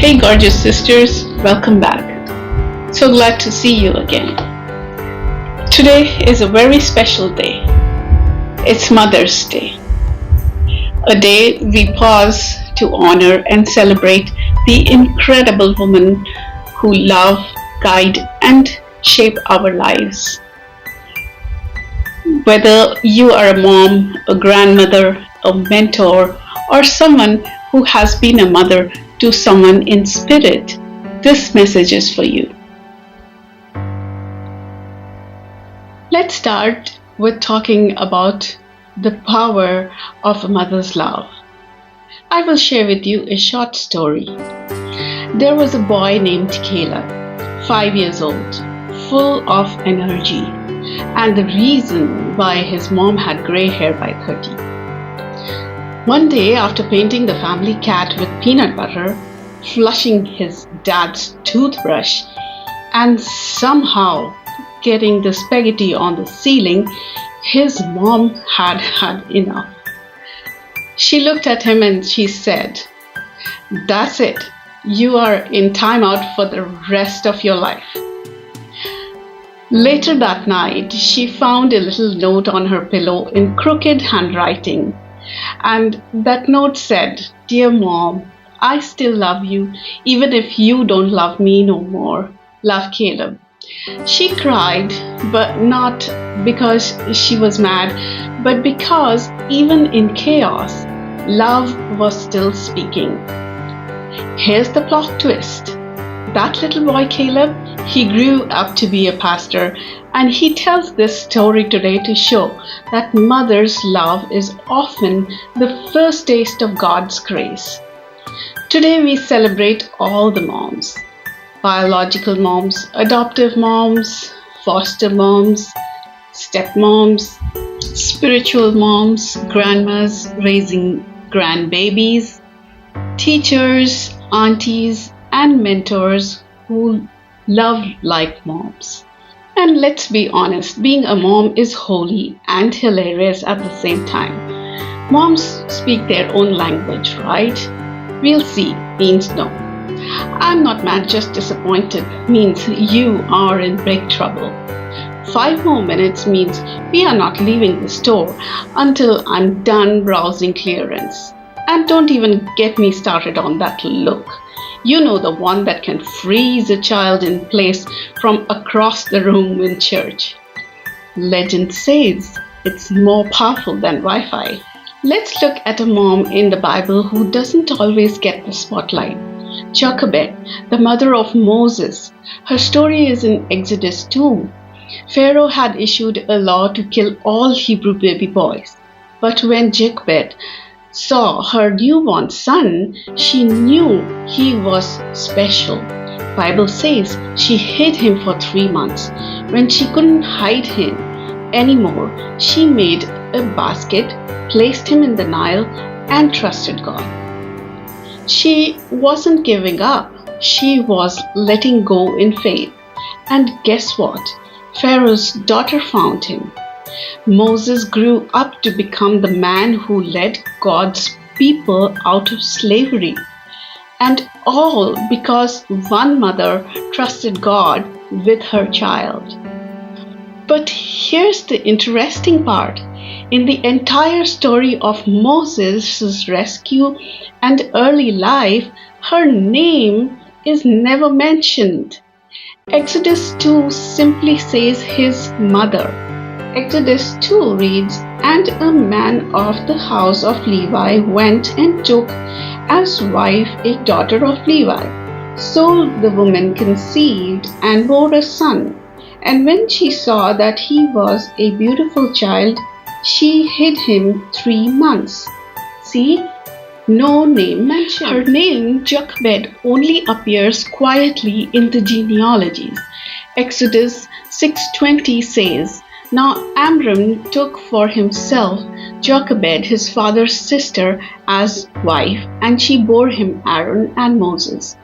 Hey gorgeous sisters, welcome back. So glad to see you again. Today is a very special day. It's Mother's Day. A day we pause to honor and celebrate the incredible women who love, guide, and shape our lives. Whether you are a mom, a grandmother, a mentor, or someone who has been a mother to someone in spirit, this message is for you. Let's start with talking about the power of a mother's love. I will share with you a short story. There was a boy named Caleb, 5 years old, full of energy, and the reason why his mom had grey hair by 30. One day, after painting the family cat with peanut butter, flushing his dad's toothbrush, and somehow getting the spaghetti on the ceiling, his mom had had enough. She looked at him and she said, "That's it. You are in timeout for the rest of your life." Later that night, she found a little note on her pillow in crooked handwriting. And that note said, "Dear Mom, I still love you, even if you don't love me no more. Love, Caleb." She cried, but not because she was mad, but because even in chaos, love was still speaking. Here's the plot twist. That little boy Caleb, he grew up to be a pastor, and he tells this story today to show that mother's love is often the first taste of God's grace. Today we celebrate all the moms: biological moms, adoptive moms, foster moms, stepmoms, spiritual moms, grandmas raising grandbabies, teachers, aunties, and mentors who love like moms. And let's be honest, being a mom is holy and hilarious at the same time. Moms speak their own language, right? "We'll see" means no. "I'm not mad, just disappointed" means you are in big trouble. 5 more minutes means we are not leaving the store until I'm done browsing clearance. And don't even get me started on that look. You know, the one that can freeze a child in place from across the room in church. Legend says it's more powerful than Wi-Fi. Let's look at a mom in the Bible who doesn't always get the spotlight. Jochebed, the mother of Moses. Her story is in Exodus 2. Pharaoh had issued a law to kill all Hebrew baby boys. But when Jochebed saw her newborn son, she knew he was special. Bible says she hid him for 3 months. When she couldn't hide him anymore, she made a basket, placed him in the Nile, and trusted God. She wasn't giving up. She was letting go in faith. And guess what? Pharaoh's daughter found him. Moses grew up to become the man who led God's people out of slavery. And all because one mother trusted God with her child. But here's the interesting part. In the entire story of Moses' rescue and early life, her name is never mentioned. Exodus 2 simply says his mother. Exodus 2 reads, "And a man of the house of Levi went and took as wife a daughter of Levi. So the woman conceived and bore a son. And when she saw that he was a beautiful child, she hid him 3 months." See? No name mentioned. Her name, Jochebed, only appears quietly in the genealogies. Exodus 6:20 says, "Now Amram took for himself Jochebed, his father's sister, as wife, and she bore him Aaron and Moses."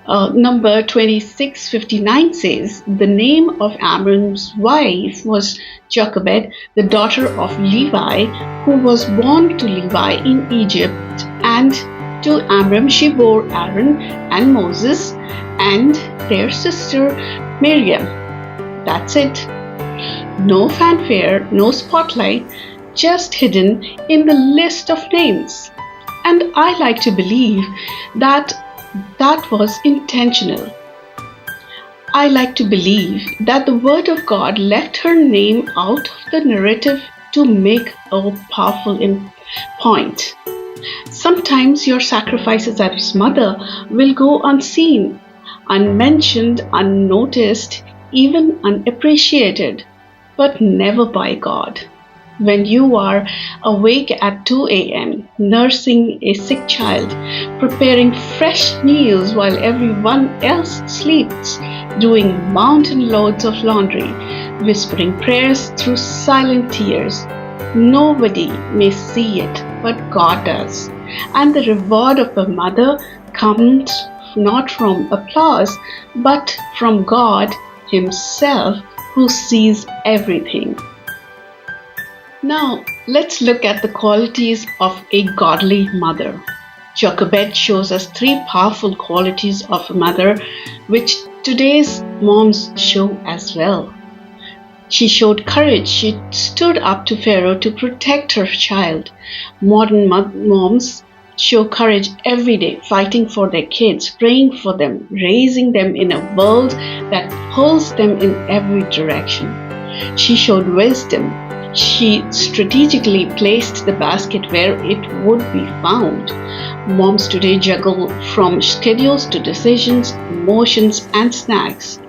Number 26:59 says, "The name of Amram's wife was Jochebed, the daughter of Levi, who was born to Levi in Egypt, and To Amram she bore Aaron and Moses and their sister Miriam. That's it. No fanfare, no spotlight, just hidden in the list of names. And I like to believe that that was intentional. I like to believe that the Word of God left her name out of the narrative to make a powerful point. Sometimes your sacrifices as mother will go unseen, unmentioned, unnoticed, even unappreciated, but never by God. When you are awake at 2 a.m., nursing a sick child, preparing fresh meals while everyone else sleeps, doing mountain loads of laundry, whispering prayers through silent tears, nobody may see it, but God does. And the reward of a mother comes not from applause, but from God Himself, who sees everything. Now, let's look at the qualities of a godly mother. Jochebed shows us 3 powerful qualities of a mother, which today's moms show as well. She showed courage. She stood up to Pharaoh to protect her child. Modern moms show courage every day, fighting for their kids, praying for them, raising them in a world that pulls them in every direction. She showed wisdom. She strategically placed the basket where it would be found. Moms today juggle from schedules to decisions, emotions, and snacks.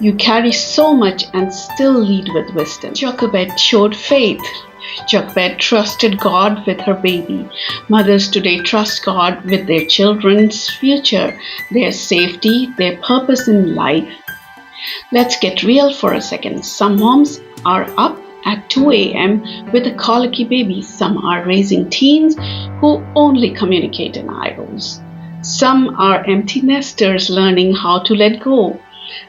You carry so much and still lead with wisdom. Jochebed showed faith. Jochebed trusted God with her baby. Mothers today trust God with their children's future, their safety, their purpose in life. Let's get real for a second. Some moms are up at 2 a.m. with a colicky baby. Some are raising teens who only communicate in eye rolls. Some are empty nesters learning how to let go.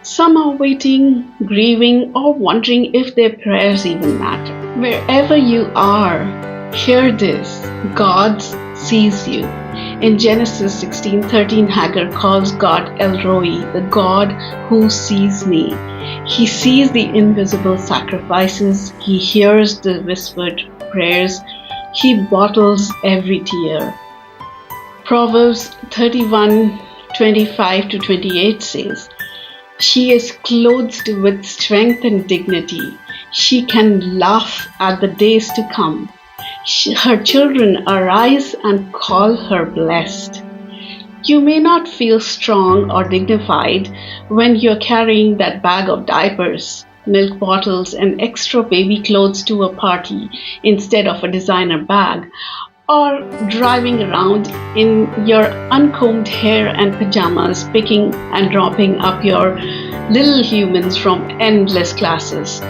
Some are waiting, grieving, or wondering if their prayers even matter. Wherever you are, hear this: God sees you. In Genesis 16:13, Hagar calls God El Roi, the God who sees me. He sees the invisible sacrifices. He hears the whispered prayers. He bottles every tear. Proverbs 31:25-28 says, "She is clothed with strength and dignity. She can laugh at the days to come. Her children arise and call her blessed." You may not feel strong or dignified when you're carrying that bag of diapers, milk bottles, and extra baby clothes to a party instead of a designer bag, or driving around in your uncombed hair and pajamas, picking and dropping up your little humans from endless classes.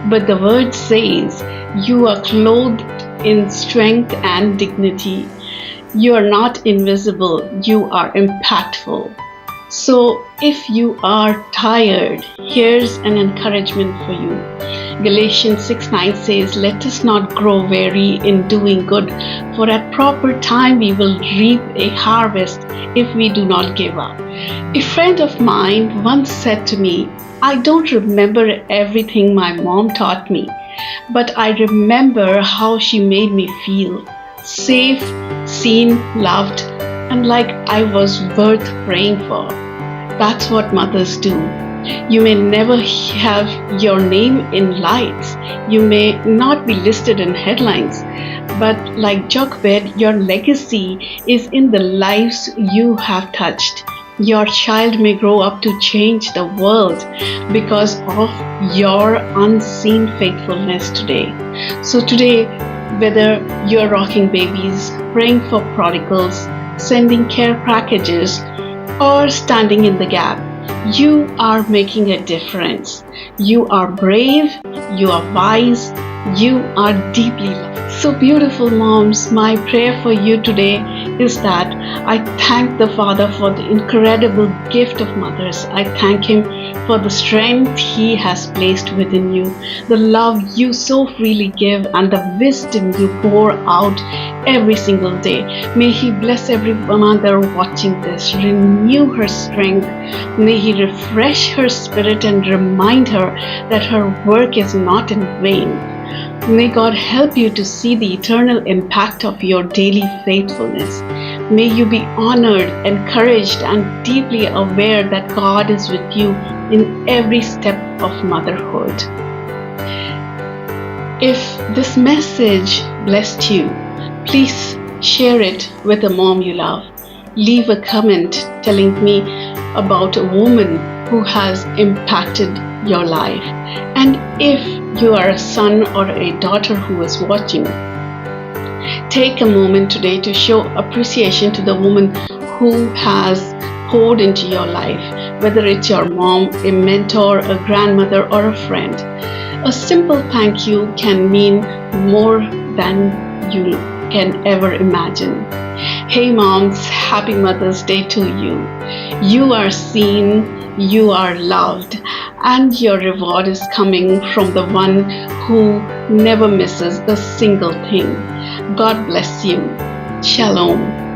But the word says you are clothed in strength and dignity. You are not invisible, you are impactful. So if you are tired, here's an encouragement for you. Galatians 6:9 says, "Let us not grow weary in doing good, for at proper time we will reap a harvest if we do not give up." A friend of mine once said to me, "I don't remember everything my mom taught me, but I remember how she made me feel safe, seen, loved, and like I was worth praying for." That's what mothers do. You may never have your name in lights. You may not be listed in headlines. But like Jochebed, your legacy is in the lives you have touched. Your child may grow up to change the world because of your unseen faithfulness today. So today, whether you're rocking babies, praying for prodigals, sending care packages, or standing in the gap, you are making a difference. You are brave, you are wise, you are deeply loved. So beautiful, moms. My prayer for you today is that I thank the Father for the incredible gift of mothers. I thank Him for the strength He has placed within you, the love you so freely give, and the wisdom you pour out every single day. May He bless every mother watching this, renew her strength. May He refresh her spirit and remind her that her work is not in vain. May God help you to see the eternal impact of your daily faithfulness. May you be honored, encouraged, and deeply aware that God is with you in every step of motherhood. If this message blessed you, please share it with a mom you love. Leave a comment telling me about a woman who has impacted your life. And if you are a son or a daughter who is watching, take a moment today to show appreciation to the woman who has poured into your life, whether it's your mom, a mentor, a grandmother, or a friend. A simple thank you can mean more than you can ever imagine. Hey moms, happy Mother's Day to you. You are seen, you are loved, and your reward is coming from the one who never misses a single thing. God bless you. Shalom.